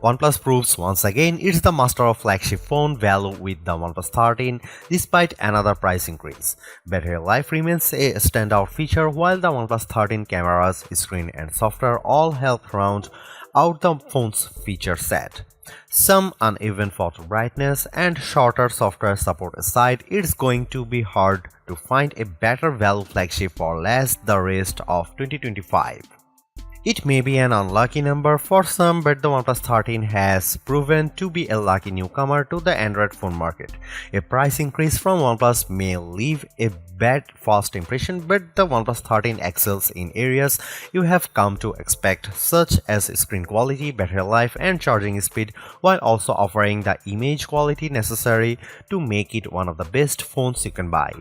OnePlus proves once again it's the master of flagship phone value with the OnePlus 13 despite another price increase. Battery life remains a standout feature while the OnePlus 13 cameras, screen and software all help round out the phone's feature set. Some uneven photo brightness and shorter software support aside, it's going to be hard to find a better value flagship for less the rest of 2025. It may be an unlucky number for some, but the OnePlus 13 has proven to be a lucky newcomer to the Android phone market. A price increase from OnePlus may leave a bad first impression, but the OnePlus 13 excels in areas you have come to expect, such as screen quality, battery life, and charging speed, while also offering the image quality necessary to make it one of the best phones you can buy.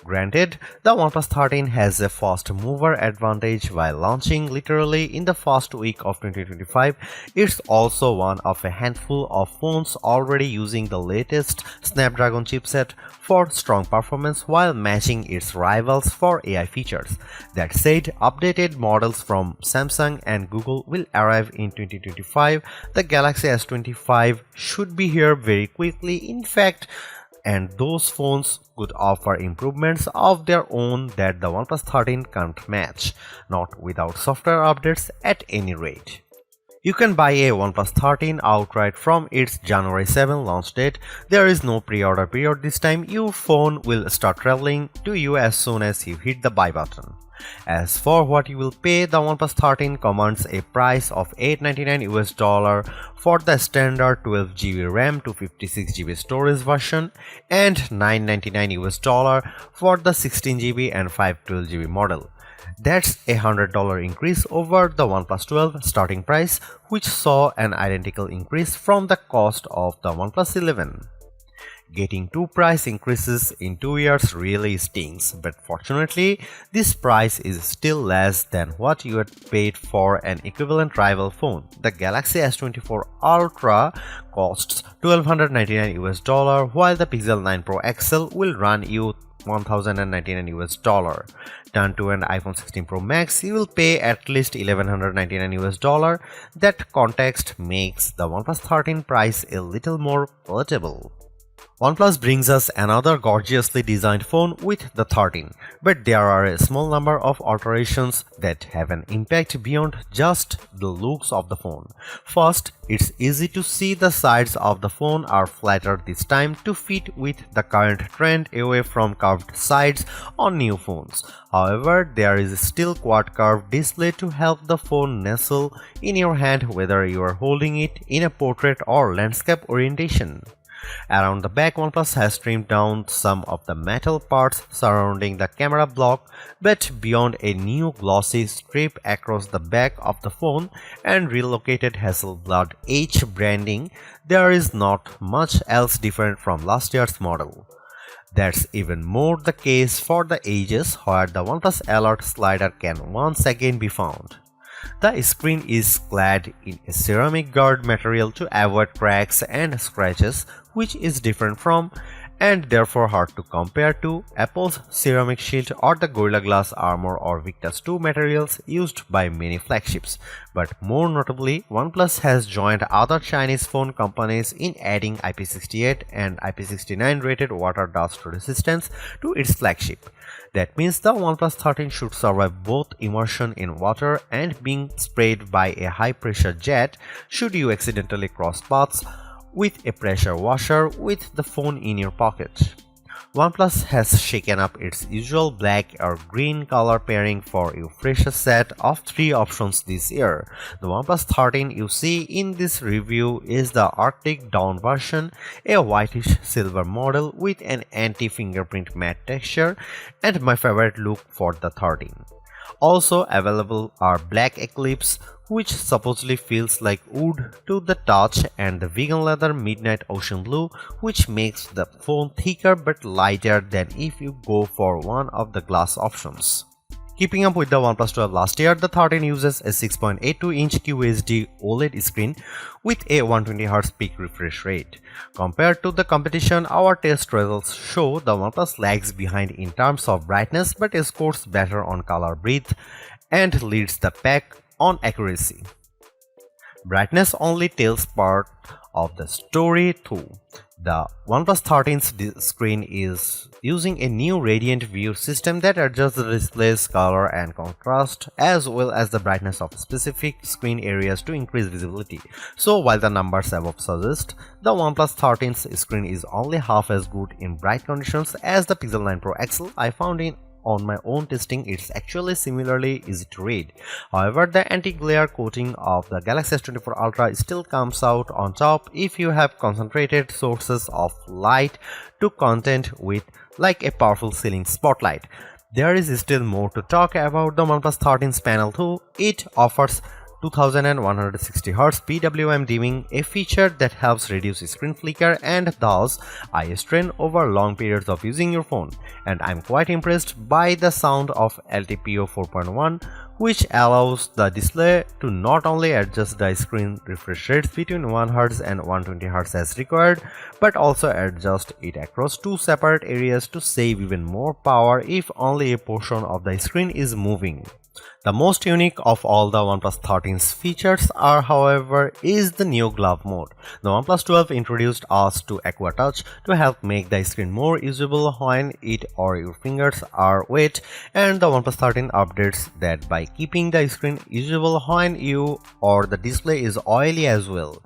Granted, the OnePlus 13 has a fast mover advantage while launching literally in the first week of 2025. It's also one of a handful of phones already using the latest Snapdragon chipset for strong performance while matching its rivals for AI features. That said, updated models from Samsung and Google will arrive in 2025. The Galaxy S25 should be here very quickly, in fact, and those phones could offer improvements of their own that the OnePlus 13 can't match, not without software updates at any rate. You can buy a OnePlus 13 outright from its January 7 launch date. There is no pre-order period this time. Your phone will start traveling to you as soon as you hit the buy button. As for what you will pay, the OnePlus 13 commands a price of $899 for the standard 12GB RAM to 56GB storage version and $999 for the 16GB and 512GB model. That's a $100 increase over the OnePlus 12 starting price, which saw an identical increase from the cost of the OnePlus 11. Getting two price increases in 2 years really stings, but fortunately, this price is still less than what you had paid for an equivalent rival phone. The Galaxy S24 Ultra costs $1,299, while the Pixel 9 Pro XL will run you $1,099. Turn to an iPhone 16 Pro Max, you will pay at least $1,199. That context makes the OnePlus 13 price a little more palatable. OnePlus brings us another gorgeously designed phone with the 13, but there are a small number of alterations that have an impact beyond just the looks of the phone. First, it's easy to see the sides of the phone are flatter this time to fit with the current trend away from curved sides on new phones. However, there is still quad curved display to help the phone nestle in your hand whether you are holding it in a portrait or landscape orientation. Around the back, OnePlus has trimmed down some of the metal parts surrounding the camera block, but beyond a new glossy strip across the back of the phone and relocated Hasselblad H branding, there is not much else different from last year's model. That's even more the case for the edges, where the OnePlus Alert slider can once again be found. The screen is clad in a ceramic guard material to avoid cracks and scratches, which is different from and therefore hard to compare to Apple's ceramic shield or the Gorilla Glass Armor or Victus 2 materials used by many flagships. But more notably, OnePlus has joined other Chinese phone companies in adding IP68 and IP69 rated water dust resistance to its flagship. That means the OnePlus 13 should survive both immersion in water and being sprayed by a high-pressure jet should you accidentally cross paths with a pressure washer with the phone in your pocket. OnePlus has shaken up its usual black or green color pairing for a fresher set of 3 options this year. The OnePlus 13 you see in this review is the Arctic Dawn version, a whitish silver model with an anti-fingerprint matte texture, and my favorite look for the 13. Also available are Black Eclipse, which supposedly feels like wood to the touch, and the vegan leather Midnight Ocean Blue, which makes the phone thicker but lighter than if you go for one of the glass options. Keeping up with the OnePlus 12 last year, the 13 uses a 6.82-inch QHD OLED screen with a 120Hz peak refresh rate. Compared to the competition, our test results show the OnePlus lags behind in terms of brightness but scores better on color breadth and leads the pack on accuracy. Brightness only tells part of the story too. The OnePlus 13's screen is using a new radiant view system that adjusts the display's color and contrast as well as the brightness of specific screen areas to increase visibility. So while the numbers above suggest the OnePlus 13's screen is only half as good in bright conditions as the Pixel 9 Pro XL, I found on my own testing it's actually similarly easy to read. However, the anti-glare coating of the Galaxy S24 Ultra still comes out on top if you have concentrated sources of light to content with like a powerful ceiling spotlight. There is still more to talk about the OnePlus 13's panel too. It offers 2160Hz PWM dimming, a feature that helps reduce screen flicker and thus eye strain over long periods of using your phone. And I'm quite impressed by the sound of LTPO 4.1, which allows the display to not only adjust the screen refresh rates between 1Hz and 120Hz as required, but also adjust it across two separate areas to save even more power if only a portion of the screen is moving. The most unique of all the OnePlus 13's features are, however, is the new glove mode. The OnePlus 12 introduced us to Aqua Touch to help make the screen more usable when it or your fingers are wet, and the OnePlus 13 updates that by keeping the screen usable when you or the display is oily as well.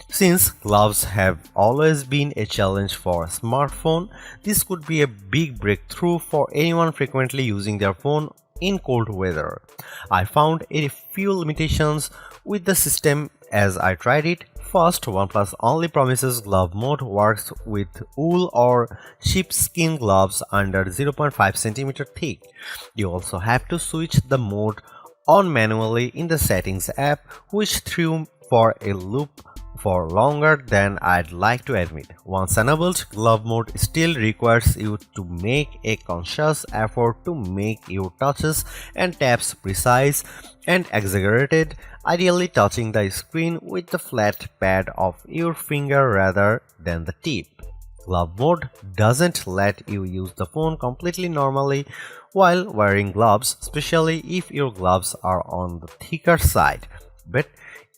Since gloves have always been a challenge for a smartphone, this could be a big breakthrough for anyone frequently using their phone in cold weather. I found a few limitations with the system as I tried it. First, OnePlus only promises glove mode works with wool or sheepskin gloves under 0.5 cm thick. You also have to switch the mode on manually in the settings app, which threw for a loop for longer than I'd like to admit. Once enabled, glove mode still requires you to make a conscious effort to make your touches and taps precise and exaggerated, ideally touching the screen with the flat pad of your finger rather than the tip. Glove mode doesn't let you use the phone completely normally while wearing gloves, especially if your gloves are on the thicker side. But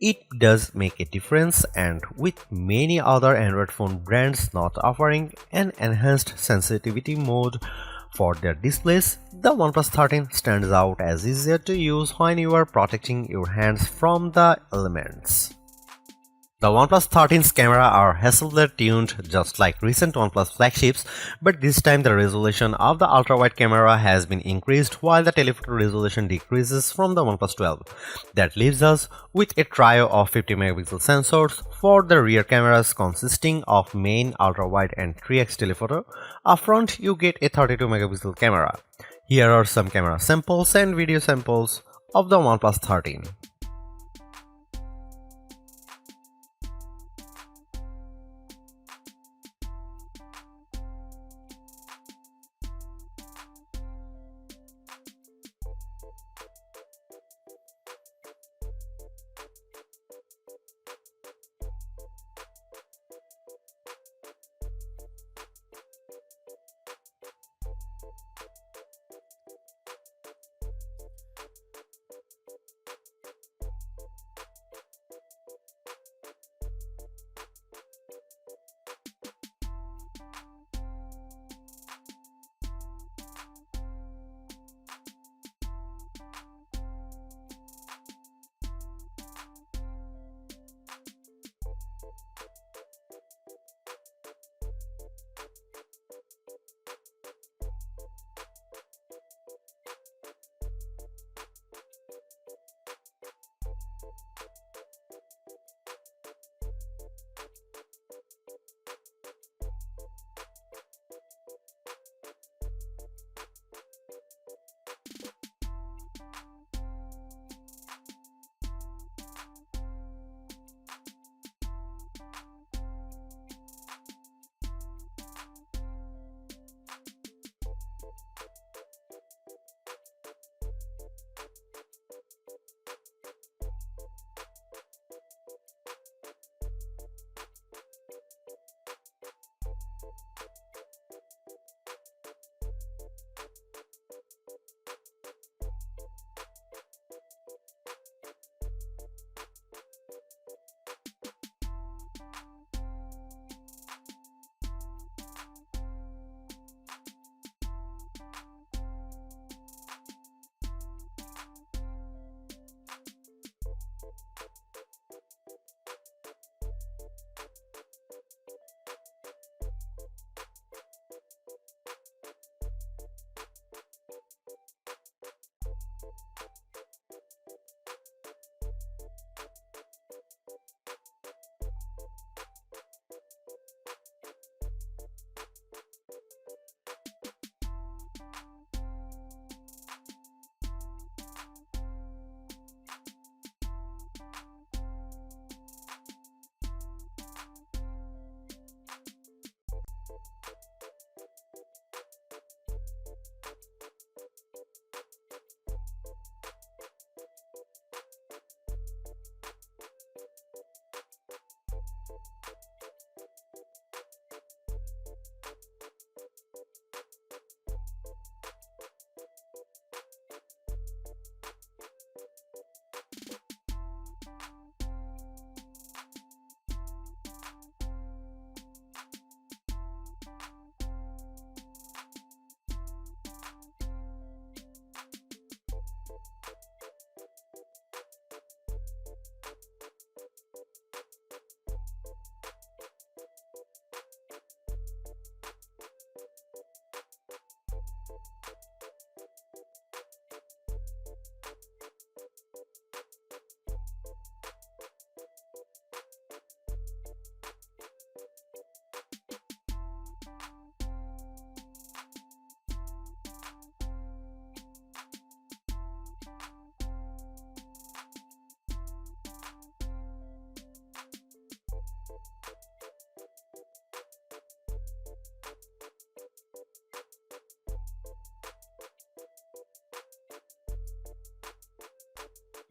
it does make a difference, and with many other Android phone brands not offering an enhanced sensitivity mode for their displays, the OnePlus 13 stands out as easier to use when you are protecting your hands from the elements. The OnePlus 13's camera are Hasselblad tuned just like recent OnePlus flagships, but this time the resolution of the ultra-wide camera has been increased while the telephoto resolution decreases from the OnePlus 12. That leaves us with a trio of 50 megapixel sensors for the rear cameras consisting of main, ultra-wide and 3x telephoto. Up front you get a 32 megapixel camera. Here are some camera samples and video samples of the OnePlus 13.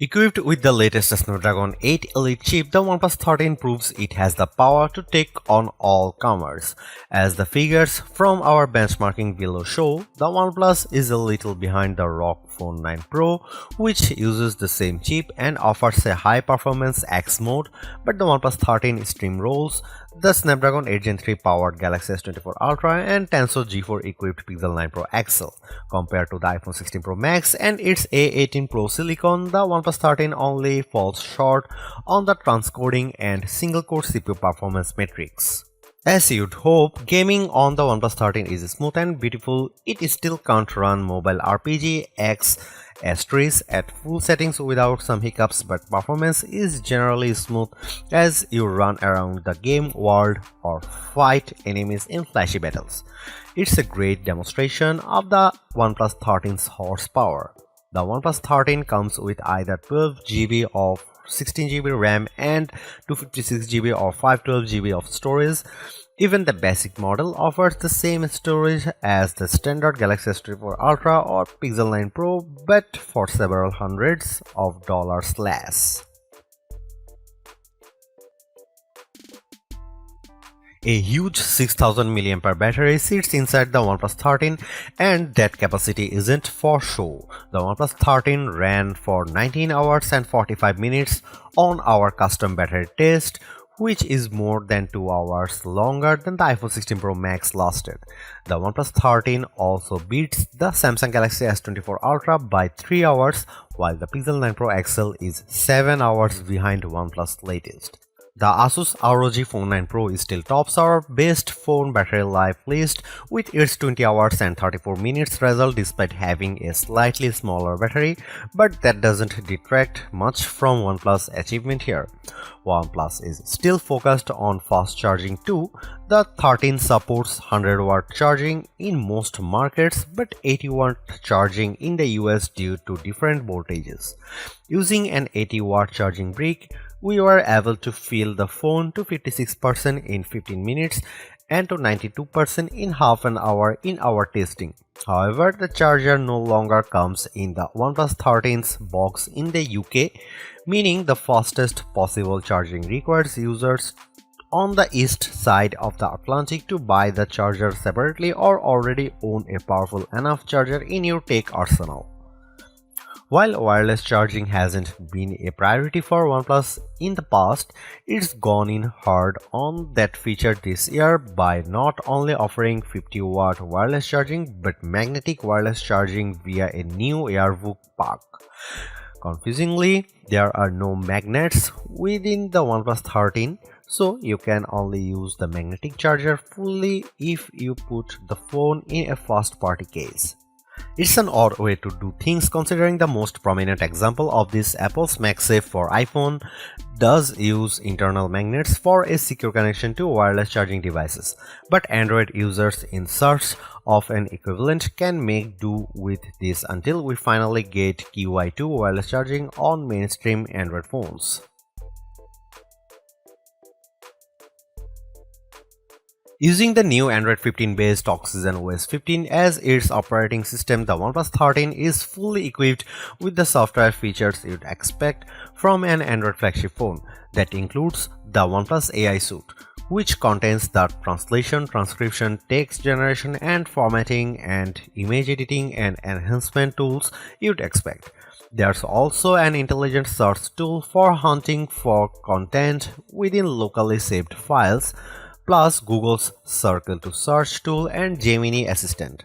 Equipped with the latest Snapdragon 8 Elite chip, the OnePlus 13 proves it has the power to take on all comers. As the figures from our benchmarking below show, the OnePlus is a little behind the ROG Phone 9 Pro, which uses the same chip and offers a high-performance X mode, but the OnePlus 13 steamrolls the Snapdragon 8 Gen 3 powered Galaxy S24 Ultra and Tensor G4 equipped Pixel 9 Pro XL. Compared to the iPhone 16 Pro Max and its A18 Pro Silicon, the OnePlus 13 only falls short on the transcoding and single-core CPU performance metrics. As you'd hope, gaming on the OnePlus 13 is smooth and beautiful. It still can't run mobile RPG X S3s at full settings without some hiccups, but performance is generally smooth as you run around the game world or fight enemies in flashy battles. It's a great demonstration of the OnePlus 13's horsepower. The OnePlus 13 comes with either 12GB of 16GB RAM and 256GB or 512GB of storage. Even the basic model offers the same storage as the standard Galaxy S24 Ultra or Pixel 9 Pro, but for several hundreds of dollars less. A huge 6000 mAh battery sits inside the OnePlus 13, and that capacity isn't for show. The OnePlus 13 ran for 19 hours and 45 minutes on our custom battery test, which is more than 2 hours longer than the iPhone 16 Pro Max lasted. The OnePlus 13 also beats the Samsung Galaxy S24 Ultra by 3 hours, while the Pixel 9 Pro XL is 7 hours behind OnePlus latest. The Asus ROG Phone 9 Pro still tops our best phone battery life list with its 20 hours and 34 minutes result despite having a slightly smaller battery, but that doesn't detract much from OnePlus' achievement here. OnePlus is still focused on fast charging too. The 13 supports 100-watt charging in most markets but 80-watt charging in the US due to different voltages. Using an 80-watt charging brick, we were able to fill the phone to 56% in 15 minutes and to 92% in half an hour in our testing. However, the charger no longer comes in the OnePlus 13's box in the UK, meaning the fastest possible charging requires users on the east side of the Atlantic to buy the charger separately or already own a powerful enough charger in your tech arsenal. While wireless charging hasn't been a priority for OnePlus in the past, it's gone in hard on that feature this year by not only offering 50-watt wireless charging but magnetic wireless charging via a new AirVook pack. Confusingly, there are no magnets within the OnePlus 13, so you can only use the magnetic charger fully if you put the phone in a first-party case. It's an odd way to do things considering the most prominent example of this, Apple's MagSafe for iPhone, does use internal magnets for a secure connection to wireless charging devices, but Android users in search of an equivalent can make do with this until we finally get QI2 wireless charging on mainstream Android phones. Using the new Android 15 based Oxygen OS 15 as its operating system, the OnePlus 13 is fully equipped with the software features you'd expect from an Android flagship phone. That includes the OnePlus AI Suite, which contains the translation, transcription, text generation and formatting and image editing and enhancement tools you'd expect. There's also an intelligent search tool for hunting for content within locally saved files, plus Google's Circle to Search tool and Gemini Assistant.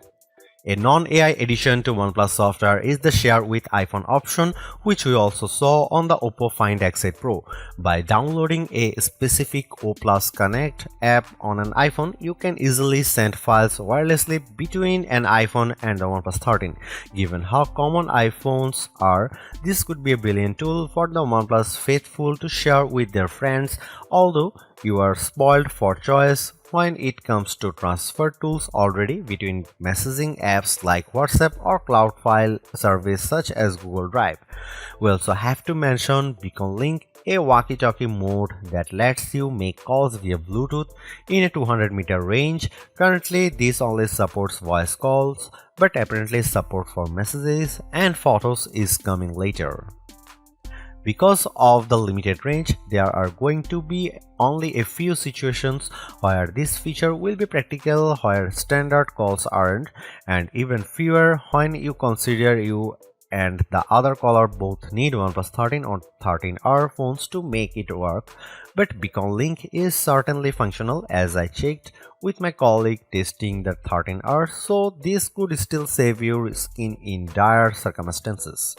A non-AI addition to OnePlus software is the Share with iPhone option, which we also saw on the Oppo Find X8 Pro. By downloading a specific O+ Connect app on an iPhone, you can easily send files wirelessly between an iPhone and the OnePlus 13. Given how common iPhones are, this could be a brilliant tool for the OnePlus faithful to share with their friends, although you are spoiled for choice when it comes to transfer tools already between messaging apps like WhatsApp or cloud file service such as Google Drive. We also have to mention Beacon Link, a walkie-talkie mode that lets you make calls via Bluetooth in a 200-meter range. Currently, this only supports voice calls, but apparently support for messages and photos is coming later. Because of the limited range, there are going to be only a few situations where this feature will be practical, where standard calls aren't, and even fewer when you consider you and the other caller both need OnePlus 13 or 13R phones to make it work. But Beacon Link is certainly functional, as I checked with my colleague testing the 13R, so this could still save your skin in dire circumstances.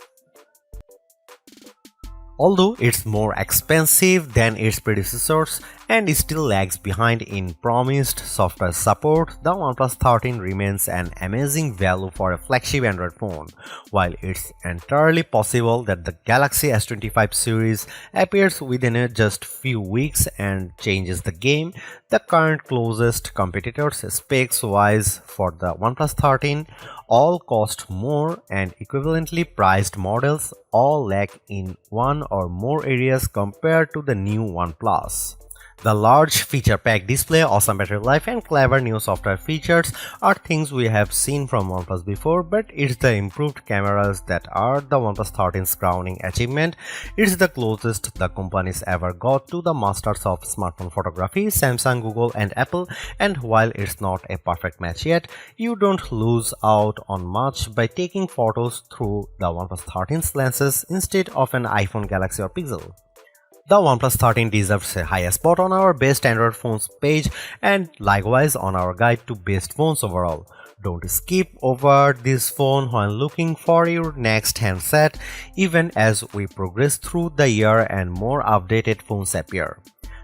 Although it's more expensive than its predecessors and still lags behind in promised software support, the OnePlus 13 remains an amazing value for a flagship Android phone. While it's entirely possible that the Galaxy S25 series appears within just few weeks and changes the game, the current closest competitors specs-wise for the OnePlus 13 all cost more, and equivalently priced models all lack in one or more areas compared to the new OnePlus. The large feature-packed display, awesome battery life, and clever new software features are things we have seen from OnePlus before, but it's the improved cameras that are the OnePlus 13's crowning achievement. It's the closest the companies ever got to the masters of smartphone photography, Samsung, Google, and Apple, and while it's not a perfect match yet, you don't lose out on much by taking photos through the OnePlus 13's lenses instead of an iPhone, Galaxy, or Pixel. The OnePlus 13 deserves a high spot on our best Android phones page and likewise on our guide to best phones overall. Don't skip over this phone when looking for your next handset, even as we progress through the year and more updated phones appear.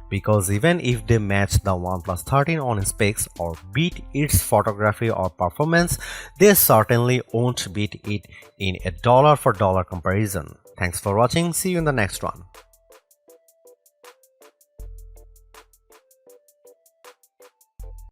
Because even if they match the OnePlus 13 on specs or beat its photography or performance, they certainly won't beat it in a dollar for dollar comparison. Thanks for watching, see you in the next one.